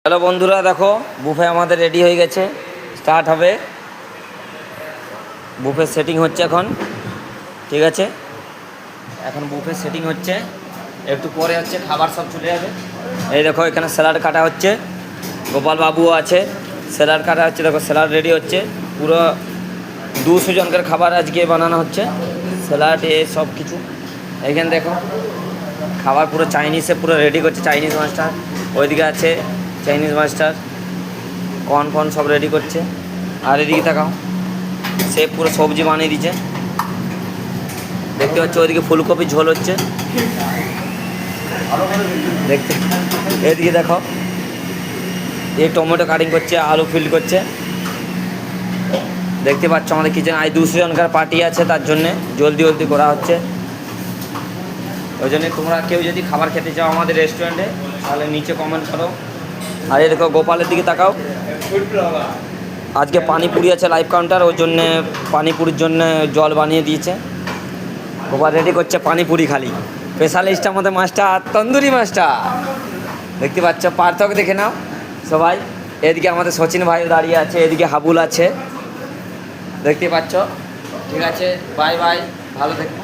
Hello বন্ধুরা, দেখো buffet আমাদের রেডি হয়ে গেছে, স্টার্ট হবে। বুফে সেটিং হচ্ছে এখন, ঠিক আছে। এখন বুফে সেটিং হচ্ছে, একটু পরে হচ্ছে খাবার সব চলে যাবে। এই দেখো এখানে স্যালাড কাটা হচ্ছে, গোপাল বাবুও আছে, স্যালাড কাটা হচ্ছে। দেখো স্যালাড রেডি হচ্ছে, পুরো 200 জনকার খাবার আজকে বানানো হচ্ছে, স্যালাড এ সব কিছু। এখানে দেখো খাবার পুরো চাইনিজে পুরো রেডি করছে চাইনিজ মাস্টার, ওইদিকে আছে চাইনিজ মাস্টার, কর্ন সব রেডি করছে। আর এদিকে তাকাও, সে পুরো সবজি বানিয়ে দিচ্ছে, দেখতে পাচ্ছ। ওইদিকে ফুলকপি ঝোল হচ্ছে, দেখতে। এদিকে দেখো এই টমেটো কাটিং করছে, আলু ফিল করছে, দেখতে পাচ্ছ। আমাদের কিচেন আজ 200 জনকার পার্টি আছে, তার জন্যে জলদি করা হচ্ছে। ওই জন্যে তোমরা কেউ যদি খাবার খেতে চাও আমাদের রেস্টুরেন্টে, তাহলে নিচে কমেন্ট করো। আর এই দেখো গোপালের দিকে তাকাও, আজকে পানিপুরি আছে লাইভ কাউন্টার, ওই জন্যে পানিপুরির জন্য জল বানিয়ে দিয়েছে। গোপাল রেডি করছে পানিপুরি, খালি স্পেশালিস্ট আমাদের মাস্টার, তন্দুরি মাস্টার, দেখতে পাচ্ছ। পার্থক্য দেখে নাও সবাই। এদিকে আমাদের সচিন ভাই দাঁড়িয়ে আছে, এদিকে হাবুল আছে, দেখতে পাচ্ছ। ঠিক আছে, বাই বাই, ভালো থেকো।